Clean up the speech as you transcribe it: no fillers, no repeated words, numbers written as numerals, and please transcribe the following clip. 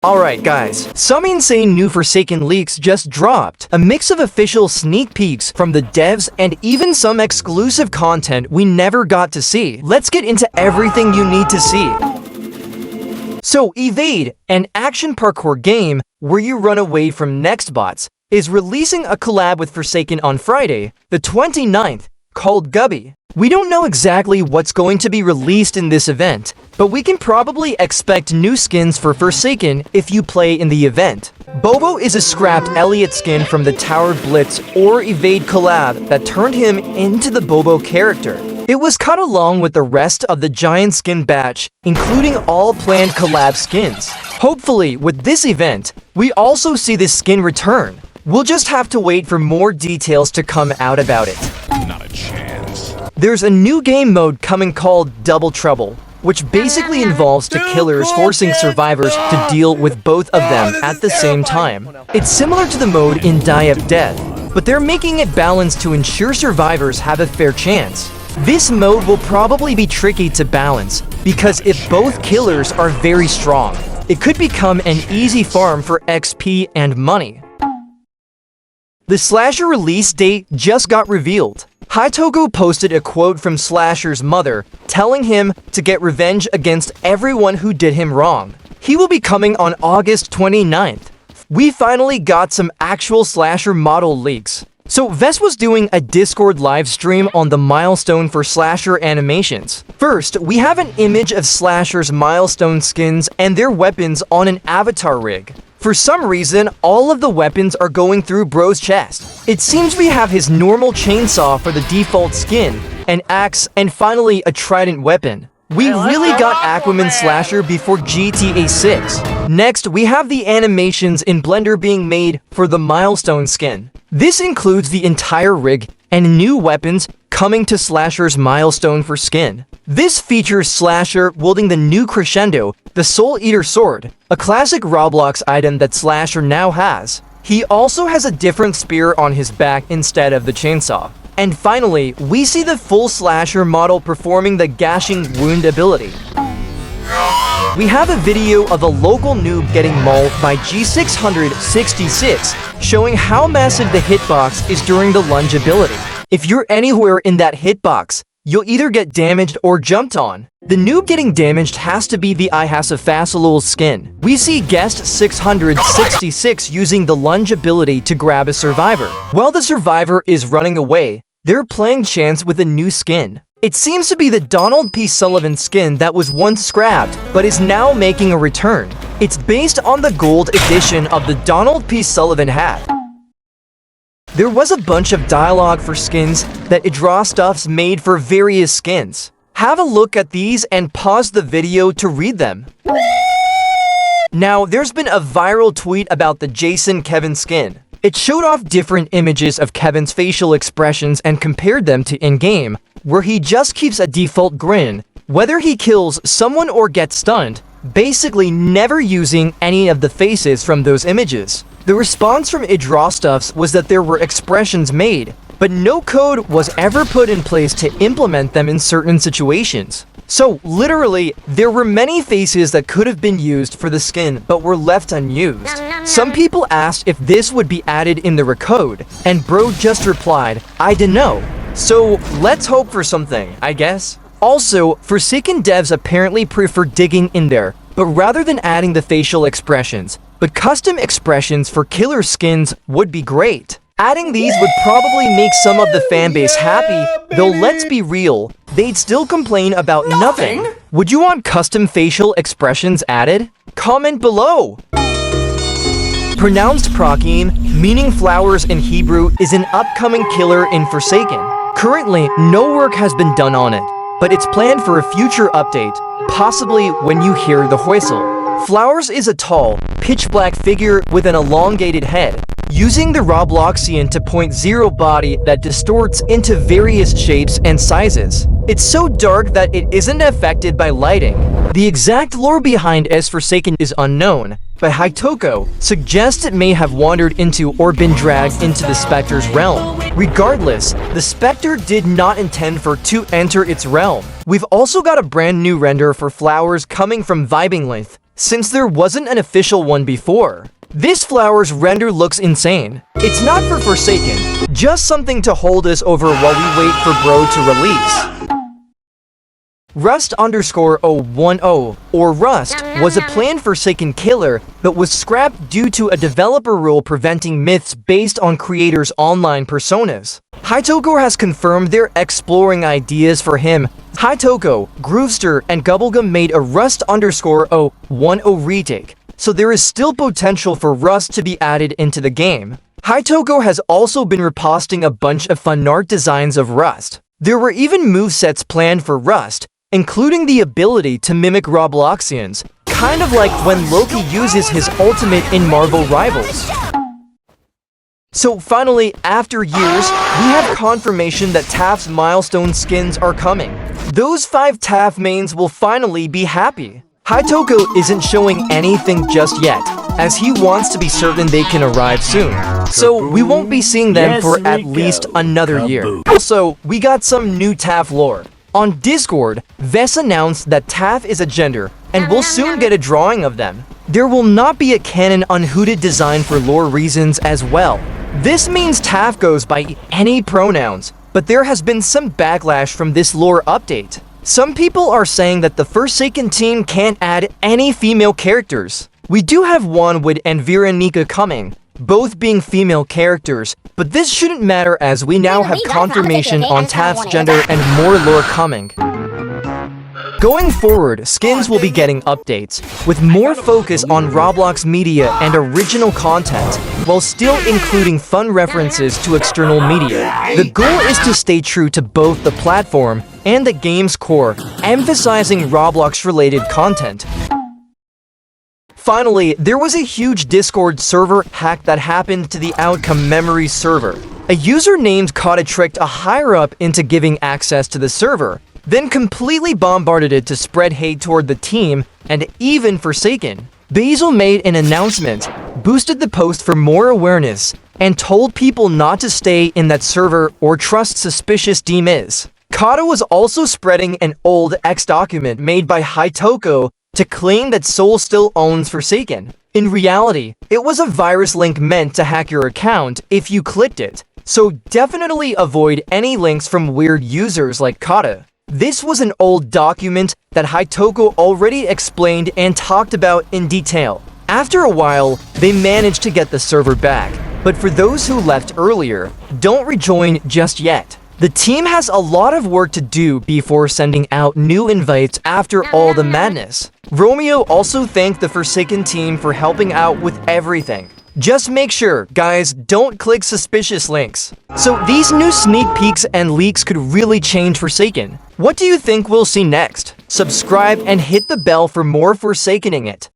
Alright guys, some insane new Forsaken leaks just dropped. A mix of official sneak peeks from the devs and even some exclusive content we never got to see. Let's get into everything you need to see. So Evade, an action parkour game where you run away from Nextbots, is releasing a collab with Forsaken on Friday, the 29th, called Gubby. We don't know exactly what's going to be released in this event, but we can probably expect new skins for Forsaken if you play in the event. Bobo is a scrapped Elliot skin from the Tower Blitz or Evade collab that turned him into the Bobo character. It was cut along with the rest of the Giant skin batch, including all planned collab skins. Hopefully, with this event, we also see this skin return. We'll just have to wait for more details to come out about it. Not a chance. There's a new game mode coming called Double Trouble, which basically involves the killers forcing survivors to deal with both of them at the same time. It's similar to the mode in Die of Death, but they're making it balanced to ensure survivors have a fair chance. This mode will probably be tricky to balance, because if both killers are very strong, it could become an easy farm for XP and money. The Slasher release date just got revealed. Hytogo posted a quote from Slasher's mother, telling him to get revenge against everyone who did him wrong. He will be coming on August 29th. We finally got some actual Slasher model leaks. So Vess was doing a Discord live stream on the milestone for Slasher animations. First, we have an image of Slasher's milestone skins and their weapons on an avatar rig. For some reason, all of the weapons are going through Bro's chest. It seems we have his normal chainsaw for the default skin, an axe, and finally a trident weapon. We really got Aquaman Slasher before GTA 6. Next, we have the animations in Blender being made for the milestone skin. This includes the entire rig and new weapons coming to Slasher's milestone for skin. This features Slasher wielding the new Crescendo, the Soul Eater sword, a classic Roblox item that Slasher now has. He also has a different spear on his back instead of the chainsaw. And finally, we see the full Slasher model performing the Gashing Wound ability. We have a video of a local noob getting mauled by G666, showing how massive the hitbox is during the lunge ability. If you're anywhere in that hitbox, you'll either get damaged or jumped on. The noob getting damaged has to be the Ihasafasalul skin. We see Guest 666 using the lunge ability to grab a survivor. While the survivor is running away, they're playing chance with a new skin. It seems to be the Donald P. Sullivan skin that was once scrapped, but is now making a return. It's based on the gold edition of the Donald P. Sullivan hat. There was a bunch of dialogue for skins that Idrostuffs made for various skins. Have a look at these and pause the video to read them. Now, there's been a viral tweet about the Jason Kevin skin. It showed off different images of Kevin's facial expressions and compared them to in-game, where he just keeps a default grin, whether he kills someone or gets stunned, basically never using any of the faces from those images. The response from Idrostuffs was that there were expressions made, but no code was ever put in place to implement them in certain situations. So, literally, there were many faces that could have been used for the skin but were left unused. Some people asked if this would be added in the recode, and Bro just replied, "I dunno." So, let's hope for something, I guess. Also, Forsaken devs apparently prefer digging in there, but rather than adding the facial expressions, but custom expressions for killer skins would be great. Adding these would probably make some of the fanbase happy, though let's be real, they'd still complain about nothing. Would you want custom facial expressions added? Comment below! Pronounced Prakim, meaning flowers in Hebrew, is an upcoming killer in Forsaken. Currently, no work has been done on it, but it's planned for a future update, possibly when you hear the whistle. Flowers is a tall, pitch-black figure with an elongated head, using the Robloxian 2.0 body that distorts into various shapes and sizes. It's so dark that it isn't affected by lighting. The exact lore behind S Forsaken is unknown, but Hytoko suggests it may have wandered into or been dragged into the Spectre's realm. Regardless, the Spectre did not intend for to enter its realm. We've also got a brand new render for flowers coming from Vibing Length, since there wasn't an official one before. This flower's render looks insane. It's not for Forsaken, just something to hold us over while we wait for Bro to release. Rust_010, or Rust, was a planned Forsaken killer but was scrapped due to a developer rule preventing myths based on creators' online personas. Hytoko has confirmed they're exploring ideas for him. Hytoko, Groovester, and Gubblegum made a Rust_010 retake, so there is still potential for Rust to be added into the game. Hytoko has also been reposting a bunch of fun art designs of Rust. There were even movesets planned for Rust, including the ability to mimic Robloxians, kind of like when Loki uses his ultimate in Marvel Rivals. So finally, after years, we have confirmation that TAF's milestone skins are coming. Those 5 TAF mains will finally be happy. Hytoko isn't showing anything just yet, as he wants to be certain they can arrive soon. So we won't be seeing them for at least another year. Also, we got some new TAF lore. On Discord, Vess announced that TAF is a gender, and we'll soon get a drawing of them. There will not be a canon unhooted design for lore reasons as well. This means TAF goes by any pronouns, but there has been some backlash from this lore update. Some people are saying that the Forsaken team can't add any female characters. We do have Wanwood and Veronica coming, both being female characters, but this shouldn't matter as we now have confirmation on TAF's gender and more lore coming. Going forward, skins will be getting updates, with more focus on Roblox media and original content, while still including fun references to external media. The goal is to stay true to both the platform and the game's core, emphasizing Roblox-related content. Finally, there was a huge Discord server hack that happened to the Outcome Memories server. A user named Kata tricked a higher-up into giving access to the server, then completely bombarded it to spread hate toward the team and even Forsaken. Basil made an announcement, boosted the post for more awareness, and told people not to stay in that server or trust suspicious DMs. Kata was also spreading an old X document made by Hytoko to claim that Soul still owns Forsaken. In reality, it was a virus link meant to hack your account if you clicked it, so definitely avoid any links from weird users like Kata. This was an old document that Hytoko already explained and talked about in detail. After a while, they managed to get the server back, but for those who left earlier, don't rejoin just yet. The team has a lot of work to do before sending out new invites after all the madness. Romeo also thanked the Forsaken team for helping out with everything. Just make sure, guys, don't click suspicious links. So these new sneak peeks and leaks could really change Forsaken. What do you think we'll see next? Subscribe and hit the bell for more Forsakening it.